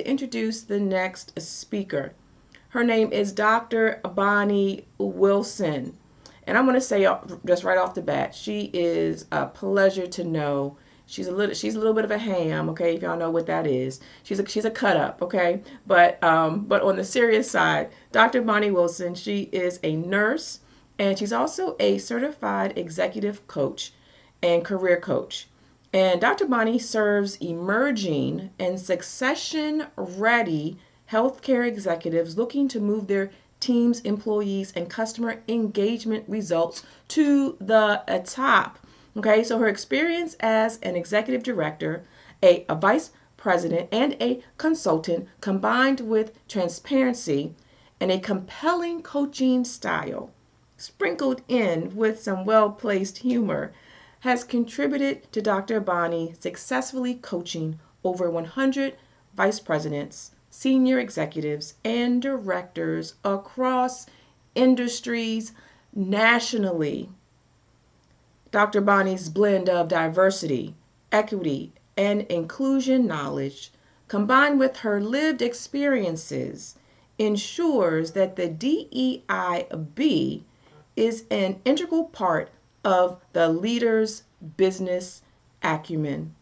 Introduce the next speaker. Her name is Dr. Bonnie Wilson. And I'm going to say just right off the bat, she is a pleasure to know. She's a little bit of a ham, okay, if y'all know what that is. She's a cut up, okay? But on the serious side, Dr. Bonnie Wilson, she is a nurse and she's also a certified executive coach and career coach. And Dr. Bonnie serves emerging and succession ready healthcare executives looking to move their teams, employees, and customer engagement results to the top. Okay, so her experience as an executive director, a vice president, and a consultant combined with transparency and a compelling coaching style, sprinkled in with some well placed humor, has contributed to Dr. Bonnie successfully coaching over 100 vice presidents, senior executives, and directors across industries nationally. Dr. Bonnie's blend of diversity, equity, and inclusion knowledge, combined with her lived experiences, ensures that the DEIB is an integral part of the leader's business acumen.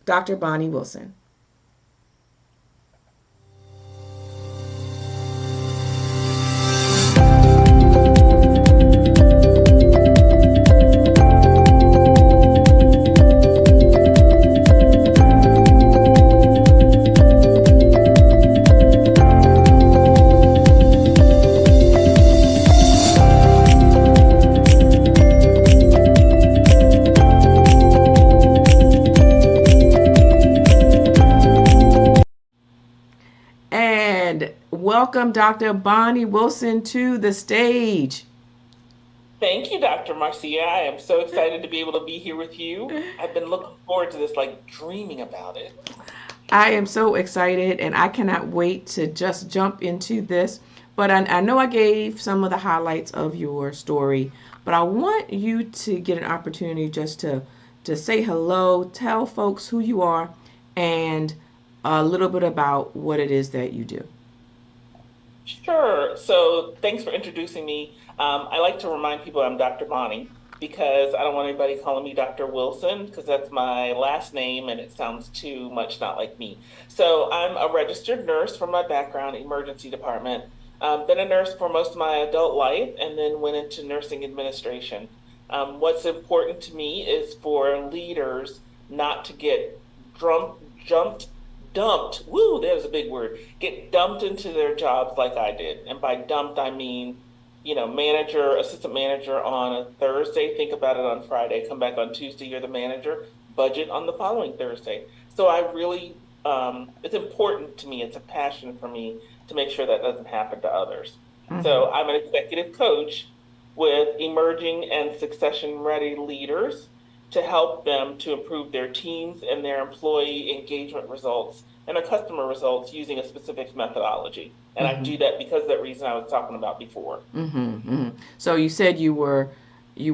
Dr. Bonnie Wilson. And welcome Dr. Bonnie Wilson to the stage. Thank you, Dr. Marcia. I am so excited to be able to be here with you. I've been looking forward to this, like dreaming about it. I am so excited and I cannot wait to just jump into this. But I know I gave some of the highlights of your story, but I want you to get an opportunity just to say hello, tell folks who you are, and a little bit about what it is that you do. Sure. So thanks for introducing me. I like to remind people I'm Dr. Bonnie because I don't want anybody calling me Dr. Wilson because that's my last name and it sounds too much not like me. So I'm a registered nurse from my background, emergency department. Been a nurse for most of my adult life and then went into nursing administration. What's important to me is for leaders not to get dumped, woo, there's a big word, get dumped into their jobs like I did. And by dumped, I mean, manager, assistant manager on a Thursday, think about it on Friday, come back on Tuesday, you're the manager, budget on the following Thursday. So I really, it's important to me, it's a passion for me to make sure that doesn't happen to others. Mm-hmm. So I'm an executive coach with emerging and succession ready leaders to help them to improve their teams and their employee engagement results and their customer results using a specific methodology. And I do that because of that reason I was talking about before. So you said you were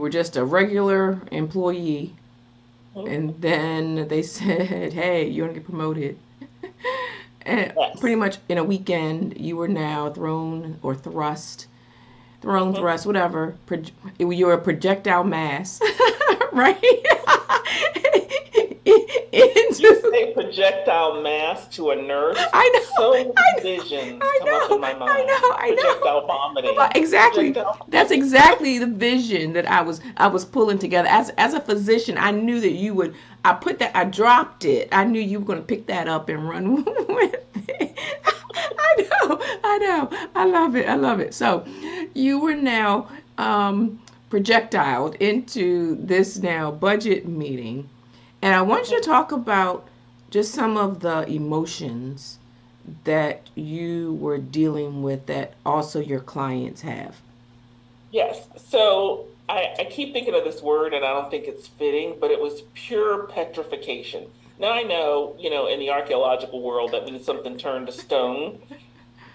just a regular employee, and then they said, hey, you want to get promoted. And yes. Pretty much in a weekend, you were now thrust, whatever. You were a projectile mass, right? You say projectile mass to a nurse. I know. So many visions come up in my mind. I know. Projectile vomiting. Exactly. That's exactly the vision that I was pulling together. As a physician, I knew that you would. I dropped it. I knew you were going to pick that up and run with it. I know. I love it. So you were now projectiled into this now budget meeting. And I want you to talk about just some of the emotions that you were dealing with that also your clients have. Yes. So I keep thinking of this word and I don't think it's fitting, but it was pure petrification. Now I know, in the archaeological world that means something turned to stone,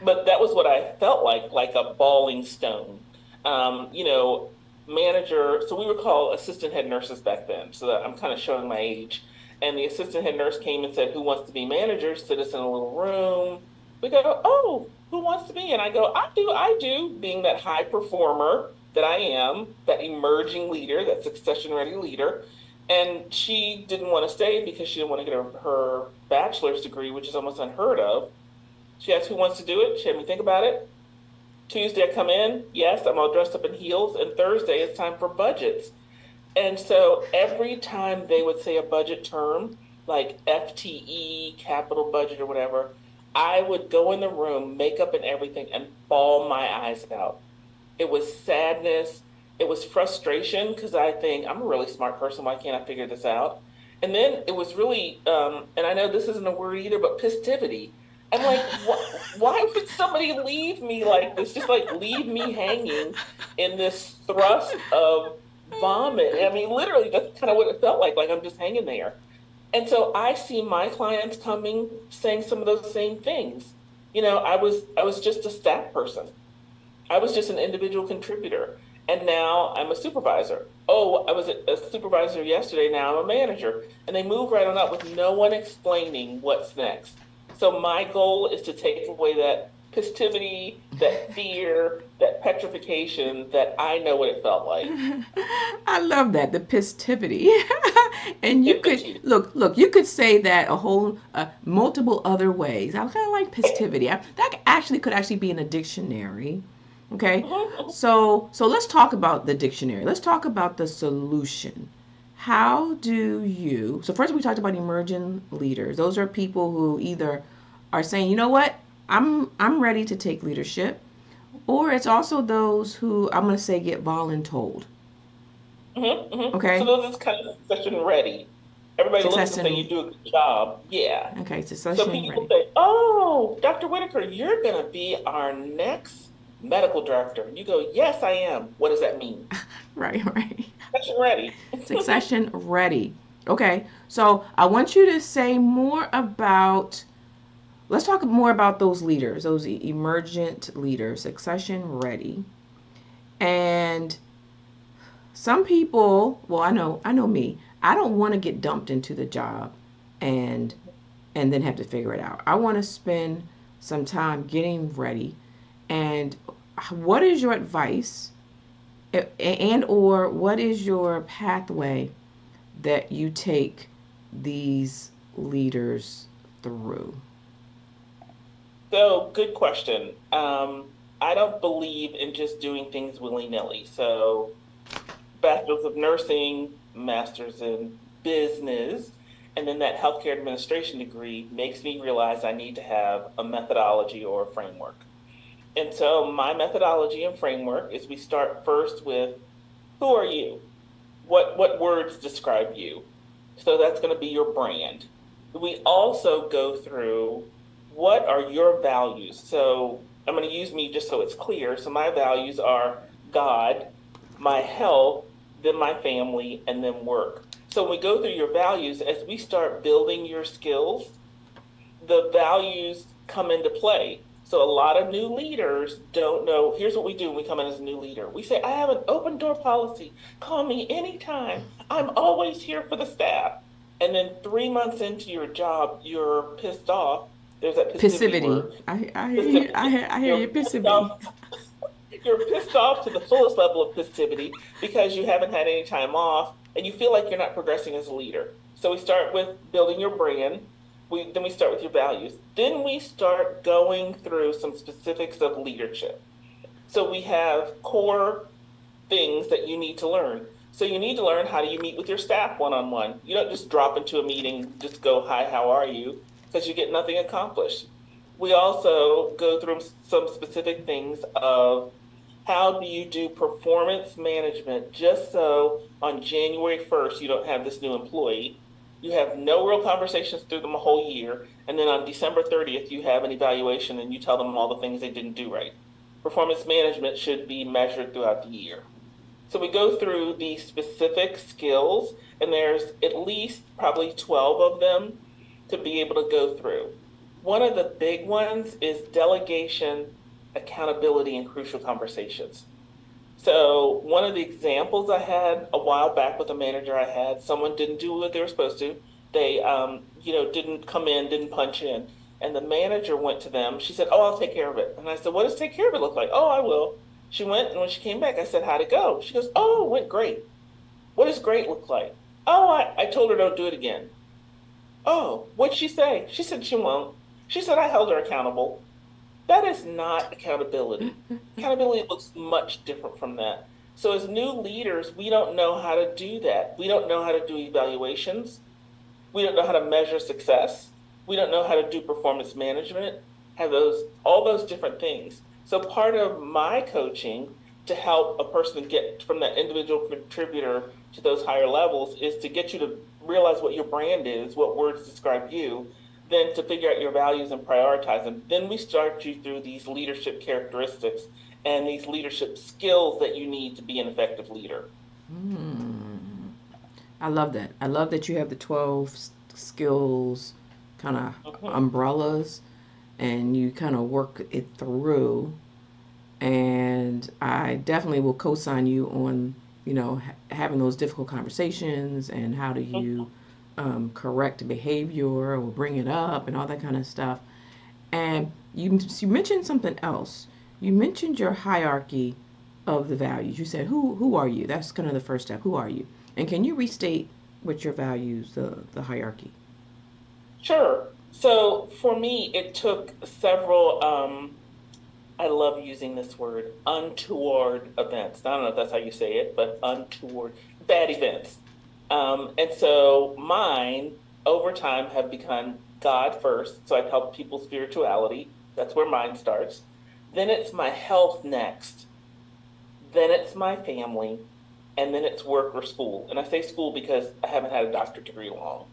but that was what I felt like a balling stone. Um, you know, Manager, so we were called assistant head nurses back then. So that I'm kind of showing my age. And the assistant head nurse came and said, "Who wants to be manager?" Sit us in a little room. We go, "Oh, who wants to be?" And I go, I do," being that high performer that I am, that emerging leader, that succession ready leader. And she didn't want to stay because she didn't want to get her bachelor's degree, which is almost unheard of. She asked who wants to do it. She had me think about it. Tuesday, I come in. Yes, I'm all dressed up in heels. And Thursday, it's time for budgets. And so every time they would say a budget term, like FTE, capital budget, or whatever, I would go in the room, makeup and everything, and bawl my eyes out. It was sadness. It was frustration because I think I'm a really smart person. Why can't I figure this out? And then it was really, and I know this isn't a word either, but pistivity. I'm like, why would somebody leave me like this? Just like leave me hanging in this thrust of vomit. I mean, literally, that's kind of what it felt like I'm just hanging there. And so I see my clients coming saying some of those same things. I was just a staff person. I was just an individual contributor. And now I'm a supervisor. Oh, I was a supervisor yesterday. Now I'm a manager. And they move right on up with no one explaining what's next. So my goal is to take away that pistivity, that fear, that petrification that I know what it felt like. I love that, the pistivity. And you Thank could you. look, you could say that a whole multiple other ways. I kind of like pistivity. That actually could actually be in a dictionary. Okay, Mhm. so let's talk about the dictionary. Let's talk about the solution. How do you? So first we talked about emerging leaders. Those are people who either are saying, you know what, I'm ready to take leadership, or it's also those who I'm going to say get voluntold. So Okay, those is kind of succession ready. Everybody looks and say you succession. do a good job. Yeah. Okay, So succession people ready. say, "Oh, Dr. Whitaker, you're going to be our next medical director." And you go, "Yes, I am." What does that mean? Right, right. Succession ready. Succession ready. Okay, so I want you to say more about. Let's talk more about those leaders, those emergent leaders, succession ready. And some people, well, I know me. I don't want to get dumped into the job and then have to figure it out. I want to spend some time getting ready. And what is your advice and or what is your pathway that you take these leaders through? So, good question. I don't believe in just doing things willy-nilly. So, bachelor's of nursing, master's in business, and then that healthcare administration degree makes me realize I need to have a methodology or a framework. And so my methodology and framework is we start first with who are you? What words describe you? So that's going to be your brand. We also go through what are your values. So I'm going to use me just so it's clear. So my values are God, my health, then my family, and then work. So when we go through your values, as we start building your skills, the values come into play. So a lot of new leaders don't know. Here's what we do when we come in as a new leader. We say, "I have an open door policy. Call me anytime. I'm always here for the staff." And then 3 months into your job, you're pissed off. There's that passivity Passivity. word. I hear you. Passivity. I hear You're you. pissed Passivity. off. You're pissed off to the fullest level of passivity because you haven't had any time off and you feel like you're not progressing as a leader. So we start with building your brand. Then we start with your values. Then we start going through some specifics of leadership. So we have core things that you need to learn. So you need to learn how do you meet with your staff one on one. You don't just drop into a meeting, just go, "Hi, how are you?" because you get nothing accomplished. We also go through some specific things of how do you do performance management just so on January 1st you don't have this new employee. You have no real conversations through them a whole year. And then on December 30th, you have an evaluation and you tell them all the things they didn't do right. Performance management should be measured throughout the year. So we go through the specific skills, and there's at least probably 12 of them to be able to go through. One of the big ones is delegation, accountability, and crucial conversations. So one of the examples I had a while back with a manager I had, someone didn't do what they were supposed to. They, didn't come in, didn't punch in. And the manager went to them. She said, "Oh, I'll take care of it." And I said, "What does take care of it look like?" "Oh, I will." She went, and when she came back, I said, "How'd it go?" She goes, "Oh, it went great." "What does great look like?" "Oh, I told her don't do it again." "Oh, what'd she say?" "She said she won't." She said, "I held her accountable." That is not accountability. Accountability looks much different from that. So, as new leaders, we don't know how to do that. We don't know how to do evaluations. We don't know how to measure success. We don't know how to do performance management, have all those different things. So, part of my coaching to help a person get from that individual contributor to those higher levels is to get you to realize what your brand is, what words describe you, then to figure out your values and prioritize them. Then we start you through these leadership characteristics and these leadership skills that you need to be an effective leader. I love that. I love that you have the 12 skills kind of Mhm. umbrellas and you kind of work it through. And I definitely will co sign you on, having those difficult conversations and how do you correct behavior or bring it up and all that kind of stuff. And you mentioned something else. You mentioned your hierarchy of the values. You said, who are you? That's kind of the first step. Who are you? And can you restate what your values, the hierarchy? Sure. So for me, it took several, I love using this word, untoward events. I don't know if that's how you say it, but untoward, bad events. And so mine over time have become God first. So I've helped people's spirituality. That's where mine starts. Then it's my health next. Then it's my family. And then it's work or school. And I say school because I haven't had a doctorate degree long.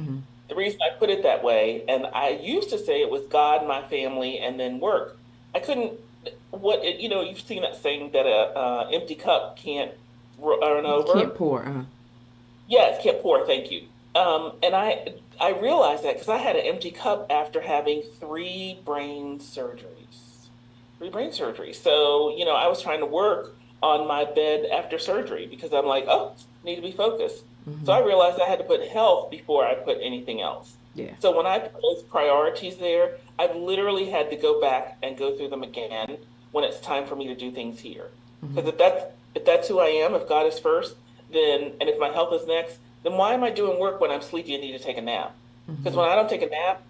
Mm-hmm. The reason I put it that way, and I used to say it was God, my family, and then work. I couldn't. You've seen that saying that a empty cup can't run Can't over. pour. Yes, can't pour. Thank you. And I realized that because I had an empty cup after having three brain surgeries. Three brain surgeries. So, I was trying to work on my bed after surgery because I'm like, oh, need to be focused. So Mm-hmm. I realized I had to put health before I put anything else. Yeah. So when I put those priorities there, I've literally had to go back and go through them again when it's time for me to do things here. Mm-hmm. Because if that's who I am, if God is first, then and if my health is next, then why am I doing work when I'm sleepy and need to take a nap? Because Mm-hmm. when I don't take a nap,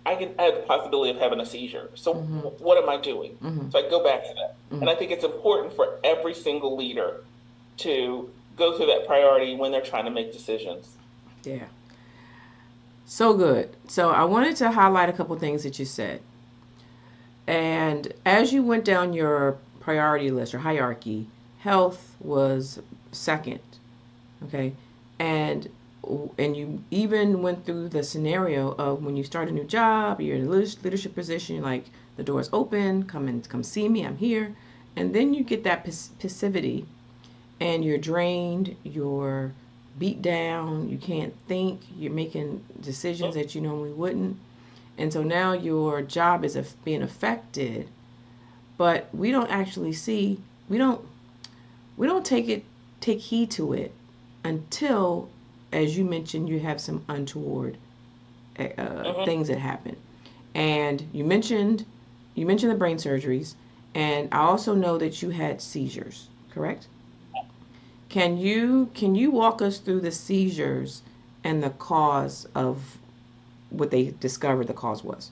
I have the possibility of having a seizure. So Mm-hmm. what am I doing? Mm-hmm. So I go back to that. Mm-hmm. And I think it's important for every single leader to go through that priority when they're trying to make decisions. Yeah. So good. So I wanted to highlight a couple things that you said. And as you went down your priority list, your hierarchy, health was second. Okay. And and you even went through the scenario of when you start a new job, you're in a leadership position, you're like the door's open, come see me, I'm here. And then you get that passivity and you're drained, you're beat down, you can't think, you're making decisions that you normally wouldn't. And so now your job is being affected, but we don't actually see, we don't we don't take heed to it until, as you mentioned, you have some untoward Mm-hmm. things that happen. And you mentioned the brain surgeries, and I also know that you had seizures, correct? Can you walk us through the seizures and the cause of what they discovered the cause was?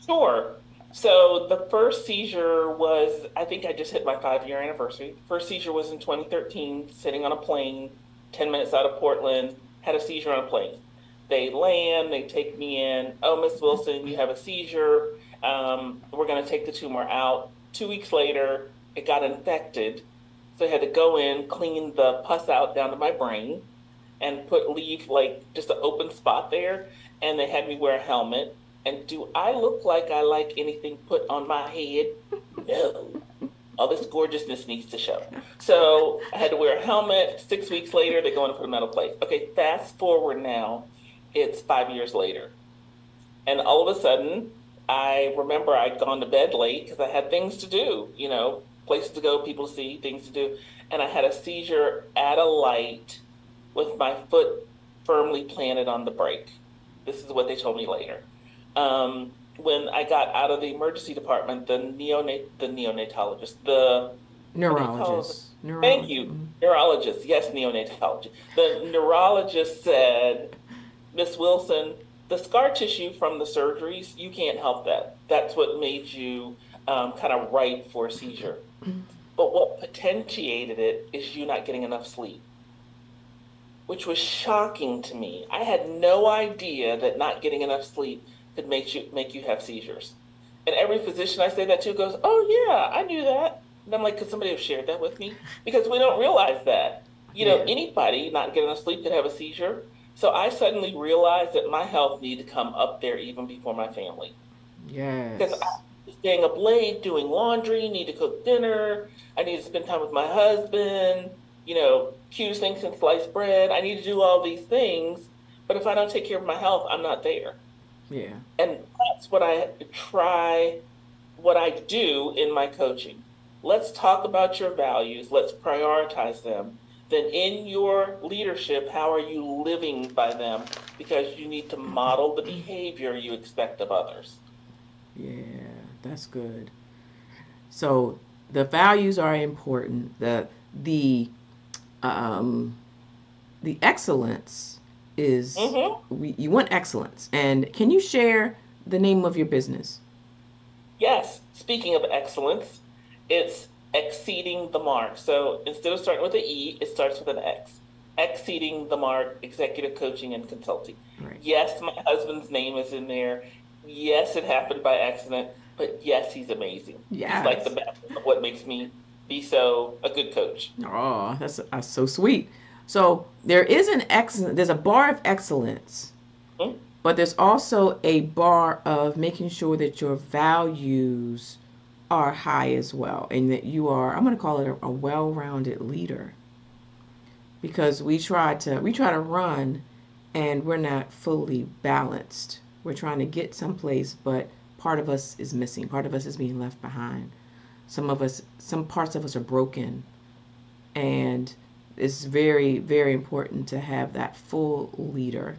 Sure. So the first seizure was, I think I just hit my 5 year anniversary. First seizure was in 2013, sitting on a plane, 10 minutes out of Portland, had a seizure on a plane. They land, they take me in. "Oh, Miss Wilson, you have a seizure. We're going to take the tumor out." 2 weeks later, it got infected. So I had to go in, clean the pus out down to my brain, and leave like just an open spot there. And they had me wear a helmet. And do I look like I like anything put on my head? No. All this gorgeousness needs to show. So I had to wear a helmet. 6 weeks later, they go in and put a metal plate. Okay, fast forward now, it's 5 years later. And all of a sudden, I remember I'd gone to bed late because I had things to do, places to go, people to see, things to do. And I had a seizure at a light with my foot firmly planted on the brake. This is what they told me later. When I got out of the emergency department, the neonatologist, what do you call it? Neurologist. Thank Neurologist. you, neurologist. Yes, neonatology. The neurologist said, Miss Wilson, the scar tissue from the surgeries, you can't help that. That's what made you kind of ripe for a seizure. But what potentiated it is you not getting enough sleep, which was shocking to me. I had no idea that not getting enough sleep could make you have seizures. And every physician I say that to goes, "Oh yeah, I knew that." And I'm like, "Could somebody have shared that with me?" Because we don't realize that. Yeah. Anybody not getting enough sleep could have a seizure. So I suddenly realized that my health needed to come up there even before my family. Because I Yes. was staying up late, doing laundry, need to cook dinner, I need to spend time with my husband, choose things and slice bread. I need to do all these things. But if I don't take care of my health, I'm not there. Yeah. And that's what I do in my coaching. Let's talk about your values, let's prioritize them. Then, in your leadership, how are you living by them? Because you need to model the behavior you expect of others. Yeah, that's good. So the values are important. Um the excellence is Hmm. you want excellence. And can you share the name of your business? Yes, speaking of excellence, it's exceeding the mark. So instead of starting with an E, it starts with an X. Exceeding the mark, executive coaching and consulting. Right. Yes, my husband's name is in there. Yes, it happened by accident, but yes, he's amazing. He's like the Yes. best of what makes me be so a good coach. Oh, that's so sweet. So there is an excellent. There's a bar of excellence, Hmm? but there's also a bar of making sure that your values are high as well, and that you are. I'm going to call it a well-rounded leader, because we try to run, and we're not fully balanced. We're trying to get someplace, but part of us is missing. Part of us is being left behind. Some parts of us are broken, and it's very, very important to have that full leader.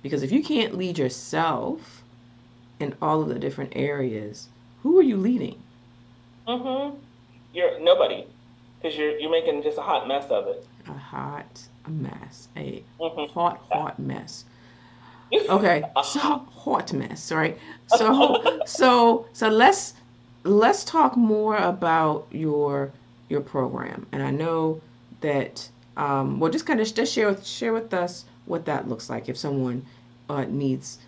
Because if you can't lead yourself in all of the different areas, who are you leading? Mm-hmm. You're nobody, because you're making just a hot mess of it. A hot mess. A Mm-hmm. hot mess. Okay, so hot mess, right? So let's talk more about your program. And I know that well, just kind of just share with us what that looks like if someone needs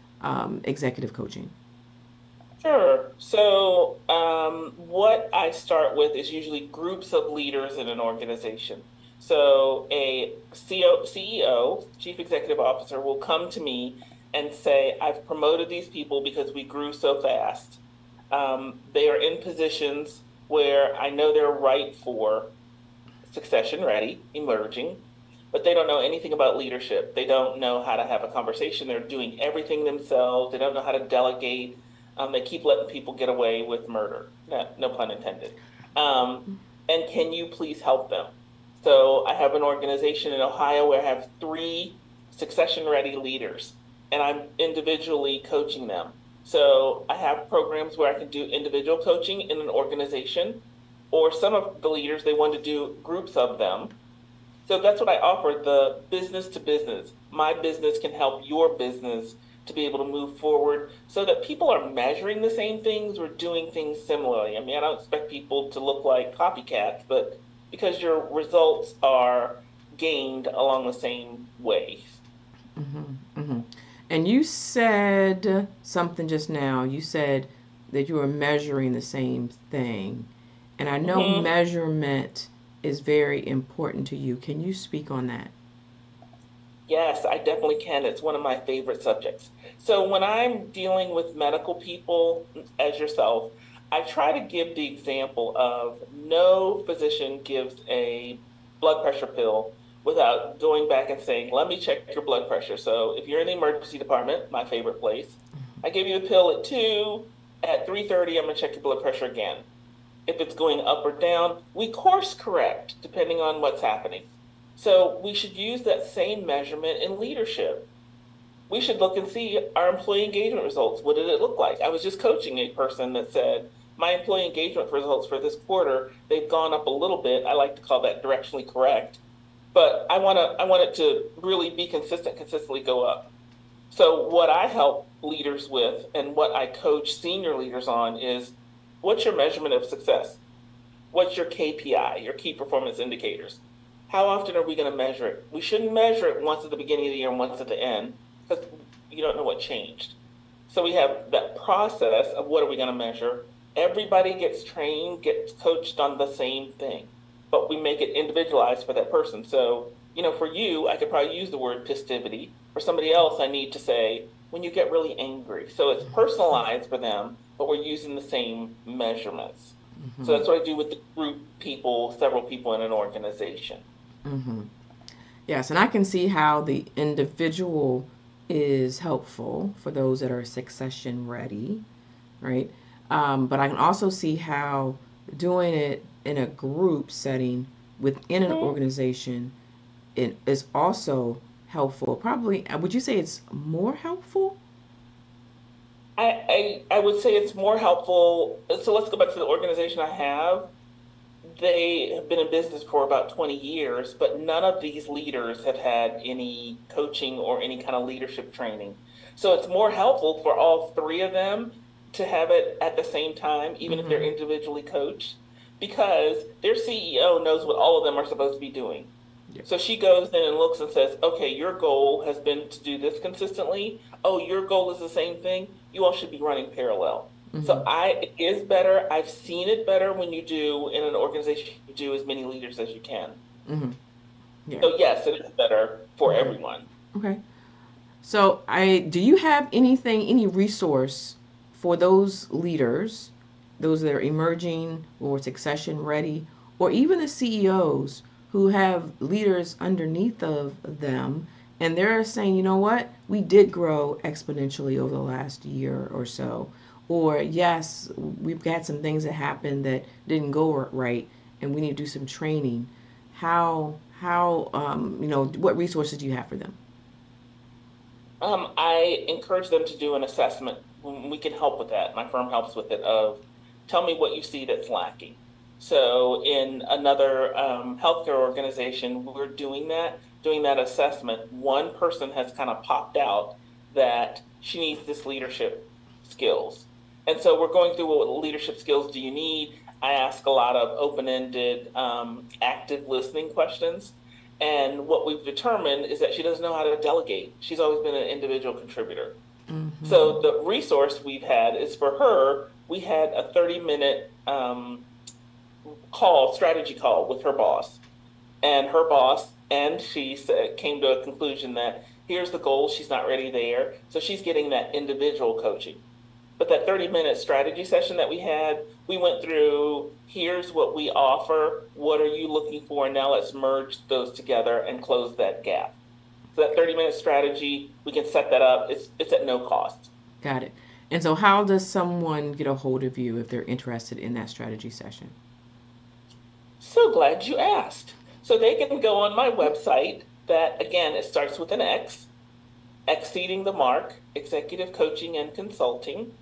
executive coaching. Sure. So, what I start with is usually groups of leaders in an organization. So, a CEO, Chief Executive Officer, will come to me and say, I've promoted these people because we grew so fast. They are in positions where I know they're right for succession ready, emerging, but they don't know anything about leadership. They don't know how to have a conversation. They're doing everything themselves. They don't know how to delegate. They keep letting people get away with murder. No, no pun intended. Um, and can you please help them? So I have an organization in Ohio where I have three succession ready leaders, and I'm individually coaching them. So I have programs where I can do individual coaching in an organization, or some of the leaders, they want to do groups of them. So that's what I offer, the business to business. My business can help your business to be able to move forward so that people are measuring the same things or doing things similarly. I mean, I don't expect people to look like copycats, but because your results are gained along the same way. Mm-hmm, mm-hmm. And you said something just now. You said that you were measuring the same thing. And I know Hmm. measurement is very important to you. Can you speak on that? Yes, I definitely can. It's one of my favorite subjects. So when I'm dealing with medical people, as yourself, I try to give the example of no physician gives a blood pressure pill without going back and saying, let me check your blood pressure. So if you're in the emergency department, my favorite place, I give you a pill at 2, at 3:30, I'm going to check your blood pressure again. If it's going up or down, we course correct depending on what's happening. So we should use that same measurement in leadership. We should look and see our employee engagement results. What did it look like? I was just coaching a person that said, my employee engagement results for this quarter, they've gone up a little bit. I like to call that directionally correct. But I want it to really be consistently go up. So what I help leaders with and what I coach senior leaders on is, what's your measurement of success? What's your KPI, your key performance indicators? How often are we going to measure it? We shouldn't measure it once at the beginning of the year and once at the end, because you don't know what changed. So we have that process of what are we going to measure. Everybody gets trained, gets coached on the same thing, but we make it individualized for that person. So, for you, I could probably use the word pistivity. For somebody else, I need to say, when you get really angry. So it's personalized for them, but we're using the same measurements. So Mm-hmm. that's what I do with the group people, several people in an organization. Mm-hmm. Yes, and I can see how the individual is helpful for those that are succession ready, right? But I can also see how doing it in a group setting within an Mhm. organization it is also helpful. Probably, would you say it's more helpful? I would say it's more helpful. So let's go back to the organization I have. They have been in business for about 20 years, but none of these leaders have had any coaching or any kind of leadership training. So it's more helpful for all three of them to have it at the same time, even if they're Mm-hmm. individually coached, because their CEO knows what all of them are supposed to be doing. Yeah. So she goes in and looks and says, okay, your goal has been to do this consistently. Oh, your goal is the same thing. You all should be running parallel. Mm-hmm. So it is better. I've seen it better when you do in an organization, you do as many leaders as you can. Mm-hmm. Yeah. So yes, it is better for Okay. everyone. Okay. So, do you have any resource for those leaders, those that are emerging or succession ready, or even the CEOs who have leaders underneath of them, and they're saying, you know what, we did grow exponentially over the last year or so, or yes, we've got some things that happened that didn't go right, and we need to do some training. What resources do you have for them? I encourage them to do an assessment. We can help with that. My firm helps with it. Of tell me what you see that's lacking. So in another healthcare organization, we're doing that assessment. One person has kind of popped out that she needs this leadership skills, and so we're going through what leadership skills do you need. I ask a lot of open-ended, active listening questions, and what we've determined is that she doesn't know how to delegate. She's always been an individual contributor. Mm-hmm. So the resource we've had is for her. We had a 30-minute strategy call with her boss. And her boss and she came to a conclusion that here's the goal. She's not ready there. So she's getting that individual coaching. But that 30-minute strategy session that we had, we went through, here's what we offer. What are you looking for? Now let's merge those together and close that gap. So that 30-minute strategy, we can set that up. It's at no cost. Got it. And so, how does someone get a hold of you if they're interested in that strategy session? So glad you asked. So they can go on my website that again, it starts with an X, Exceeding the Mark, Executive Coaching and Consulting.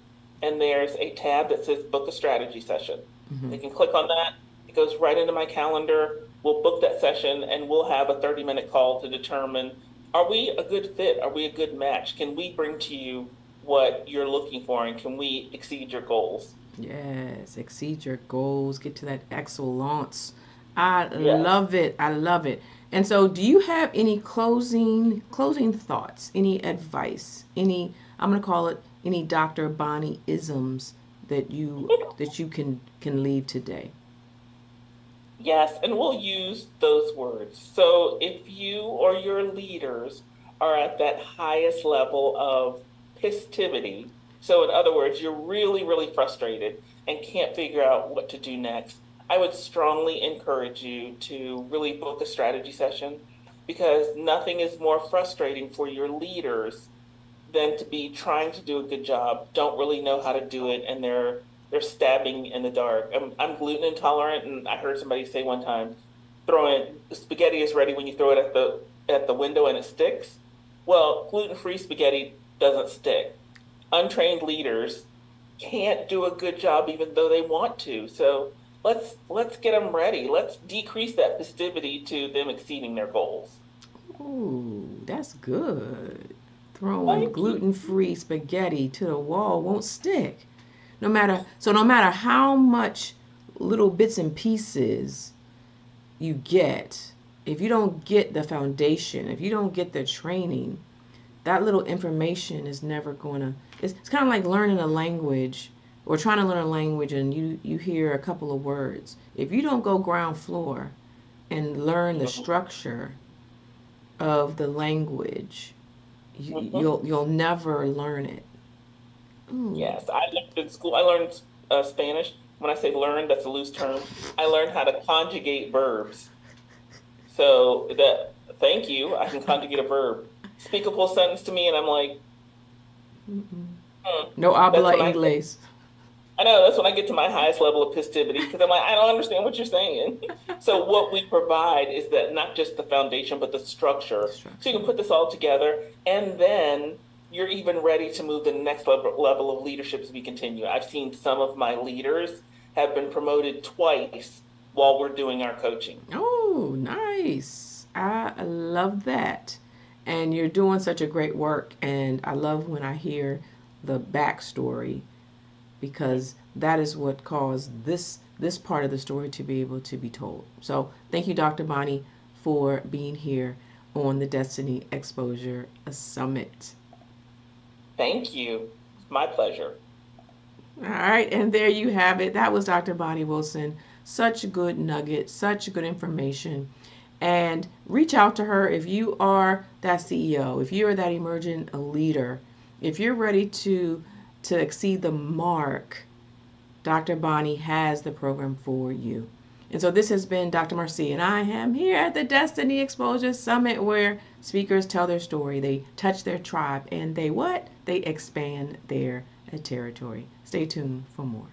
And there's a tab that says book a strategy session. Mm-hmm. They can click on that. It goes right into my calendar. We'll book that session and we'll have a 30-minute call to determine, are we a good fit? Are we a good match? Can we bring to you what you're looking for and can we exceed your goals? Yes, exceed your goals, get to that excellence. I Yes. love it. I love it. And so, do you have any closing thoughts, any advice, any I'm going to call it any Dr. Bonnie isms that you can leave today? Yes, and we'll use those words. So if you or your leaders are at that highest level of pistivity, so in other words, you're really, really frustrated, and can't figure out what to do next, I would strongly encourage you to really book a strategy session, because nothing is more frustrating for your leaders than to be trying to do a good job, don't really know how to do it, and they're stabbing in the dark. I'm gluten intolerant, and I heard somebody say one time, throwing spaghetti is ready when you throw it at the window and it sticks. Well, gluten-free spaghetti doesn't stick. Untrained leaders can't do a good job even though they want to. So let's get them ready. Let's decrease that festivity to them exceeding their goals. Ooh, that's good. Throwing Thank you. gluten-free spaghetti to the wall won't stick. No matter how much little bits and pieces you get, if you don't get the foundation, if you don't get the training, that little information is never going to, it's kind of like learning a language or trying to learn a language, and you hear a couple of words. If you don't go ground floor and learn the Mhm. structure of the language, Mhm. you'll never learn it. Ooh. Yes, I learned in school. I learned Spanish. When I say learn, that's a loose term. I learned how to conjugate verbs. So that, thank you, I can conjugate a verb. Speak a full sentence to me, and I'm like, Mm-mm. hmm. No That's habla when inglés. I know that's when I get to my highest level of festivity, because I'm like, I don't understand what you're saying. So what we provide is that not just the foundation, but the structure. So you Structure. can put this all together, and then you're even ready to move to the next level of leadership as we continue. I've seen some of my leaders have been promoted twice while we're doing our coaching. Oh, nice. I love that. And you're doing such a great work. And I love when I hear the backstory, because that is what caused this part of the story to be able to be told. So thank you, Dr. Bonnie, for being here on the Destiny Exposure Summit. Thank you. It's my pleasure. All right, and there you have it. That was Dr. Bonnie Wilson. Such good nuggets, such good information. And reach out to her if you are that CEO, if you're that emergent leader, if you're ready to exceed the mark. Dr. Bonnie has the program for you. And so this has been Dr. Marcia, and I am here at the Destiny Exposure Summit, where speakers tell their story, they touch their tribe, and they what? They expand their territory. Stay tuned for more.